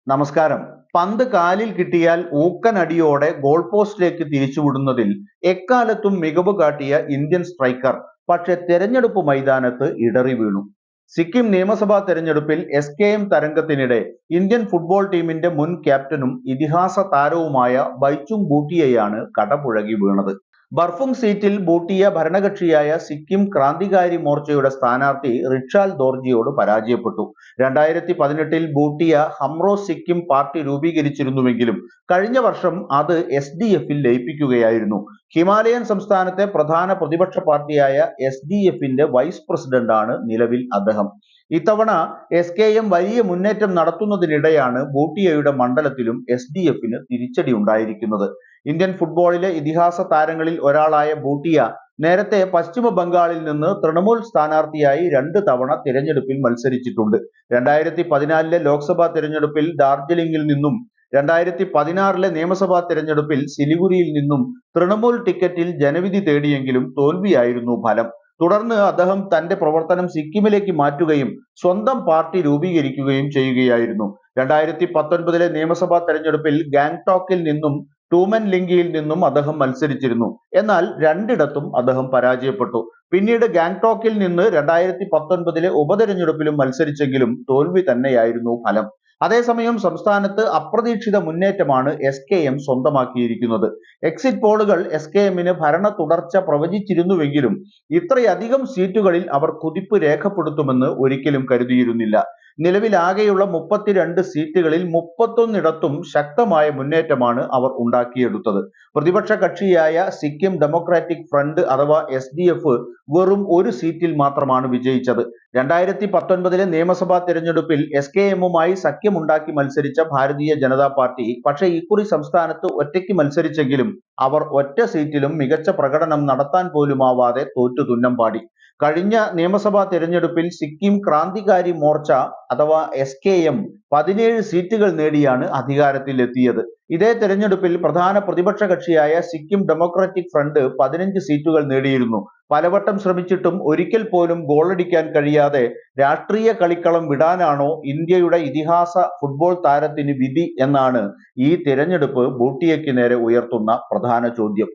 നമസ്കാരം. പന്ത് കാലിൽ കിട്ടിയാൽ ഊക്കനടിയോടെ ഗോൾ പോസ്റ്റിലേക്ക് തിരിച്ചുവിടുന്നതിൽ എക്കാലത്തും മികവ് കാട്ടിയ ഇന്ത്യൻ സ്ട്രൈക്കർ പക്ഷെ തെരഞ്ഞെടുപ്പ് മൈതാനത്ത് ഇടറി വീണു. സിക്കിം നിയമസഭാ തെരഞ്ഞെടുപ്പിൽ SKM തരംഗത്തിനിടെ ഇന്ത്യൻ ഫുട്ബോൾ ടീമിന്റെ മുൻ ക്യാപ്റ്റനും ഇതിഹാസ താരവുമായ ബൈചുങ് ഭൂട്ടിയയാണ് കടപുഴകി വീണത്. ബർഫുങ് സീറ്റിൽ ഭൂട്ടിയ ഭരണകക്ഷിയായ സിക്കിം ക്രാന്തികാരി മോർച്ചയുടെ സ്ഥാനാർത്ഥി റിക്ഷാൽ ദോർജിയോട് പരാജയപ്പെട്ടു. 2018 ഭൂട്ടിയ ഹംറോസ് സിക്കിം പാർട്ടി രൂപീകരിച്ചിരുന്നുവെങ്കിലും കഴിഞ്ഞ വർഷം അത് SDFൽ ലയിപ്പിക്കുകയായിരുന്നു. ഹിമാലയൻ സംസ്ഥാനത്തെ പ്രധാന പ്രതിപക്ഷ പാർട്ടിയായ SDFന്റെ വൈസ് പ്രസിഡന്റാണ് നിലവിൽ അദ്ദേഹം. ഇത്തവണ SKM വലിയ മുന്നേറ്റം നടത്തുന്നതിനിടെയാണ് ഭൂട്ടിയയുടെ മണ്ഡലത്തിലും SDFന് തിരിച്ചടി ഉണ്ടായിരിക്കുന്നത്. ഇന്ത്യൻ ഫുട്ബോളിലെ ഇതിഹാസ താരങ്ങളിൽ ഒരാളായ ഭൂട്ടിയ നേരത്തെ പശ്ചിമ ബംഗാളിൽ നിന്ന് തൃണമൂൽ സ്ഥാനാർത്ഥിയായി 2 തവണ തിരഞ്ഞെടുപ്പിൽ മത്സരിച്ചിട്ടുണ്ട്. 2014 ലോക്സഭാ തിരഞ്ഞെടുപ്പിൽ ഡാർജിലിംഗിൽ നിന്നും 2016 നിയമസഭാ തിരഞ്ഞെടുപ്പിൽ സിലിഗുരിയിൽ നിന്നും തൃണമൂൽ ടിക്കറ്റിൽ ജനവിധി തേടിയെങ്കിലും തോൽവിയായിരുന്നു ഫലം. തുടർന്ന് അദ്ദേഹം തന്റെ പ്രവർത്തനം സിക്കിമിലേക്ക് മാറ്റുകയും സ്വന്തം പാർട്ടി രൂപീകരിക്കുകയും ചെയ്യുകയായിരുന്നു. 2019 നിയമസഭാ തെരഞ്ഞെടുപ്പിൽ ഗാംഗ്ടോക്കിൽ നിന്നും ടൂമെൻലിംഗിയിൽ നിന്നും അദ്ദേഹം മത്സരിച്ചിരുന്നു. എന്നാൽ രണ്ടിടത്തും അദ്ദേഹം പരാജയപ്പെട്ടു. പിന്നീട് ഗാംഗ്ടോക്കിൽ നിന്ന് 2019 ഉപതെരഞ്ഞെടുപ്പിലും മത്സരിച്ചെങ്കിലും തോൽവി തന്നെയായിരുന്നു ഫലം. അതേസമയം സംസ്ഥാനത്ത് അപ്രതീക്ഷിത മുന്നേറ്റമാണ് SKM സ്വന്തമാക്കിയിരിക്കുന്നത്. എക്സിറ്റ് പോളുകൾ SKMന് ഭരണ തുടർച്ച പ്രവചിച്ചിരുന്നുവെങ്കിലും ഇത്രയധികം സീറ്റുകളിൽ അവർ കുതിപ്പ് രേഖപ്പെടുത്തുമെന്ന് ഒരിക്കലും കരുതിയിരുന്നില്ല. നിലവിലാകെയുള്ള 32 സീറ്റുകളിൽ 31 ശക്തമായ മുന്നേറ്റമാണ് അവർ ഉണ്ടാക്കിയെടുത്തത്. പ്രതിപക്ഷ കക്ഷിയായ സിക്കിം ഡെമോക്രാറ്റിക് ഫ്രണ്ട് അഥവാ SDF വെറും 1 സീറ്റിൽ മാത്രമാണ് വിജയിച്ചത്. 2019 നിയമസഭാ തിരഞ്ഞെടുപ്പിൽ SKMുമായി സഖ്യമുണ്ടാക്കി മത്സരിച്ച ഭാരതീയ ജനതാ പാർട്ടി പക്ഷേ ഇക്കുറി സംസ്ഥാനത്ത് ഒറ്റയ്ക്ക് മത്സരിച്ചെങ്കിലും അവർ ഒറ്റ സീറ്റിലും മികച്ച പ്രകടനം നടത്താൻ പോലുമാവാതെ തോറ്റു തുന്നം പാടി. കഴിഞ്ഞ നിയമസഭാ തിരഞ്ഞെടുപ്പിൽ സിക്കിം ക്രാന്തികാരി മോർച്ച അഥവാ SKM 17 സീറ്റുകൾ നേടിയാണ് അധികാരത്തിൽ എത്തിയത്. ഇതേ തെരഞ്ഞെടുപ്പിൽ പ്രധാന പ്രതിപക്ഷ കക്ഷിയായ സിക്കിം ഡെമോക്രാറ്റിക് ഫ്രണ്ട് 15 സീറ്റുകൾ നേടിയിരുന്നു. പലവട്ടം ശ്രമിച്ചിട്ടും ഒരിക്കൽ പോലും ഗോളടിക്കാൻ കഴിയാതെ രാഷ്ട്രീയ കളിക്കളം വിടാനാണോ ഇന്ത്യയുടെ ഇതിഹാസ ഫുട്ബോൾ താരത്തിന് വിധി എന്നാണ് ഈ തിരഞ്ഞെടുപ്പ് ഭൂട്ടിയയ്ക്ക് നേരെ ഉയർത്തുന്ന പ്രധാന ചോദ്യം.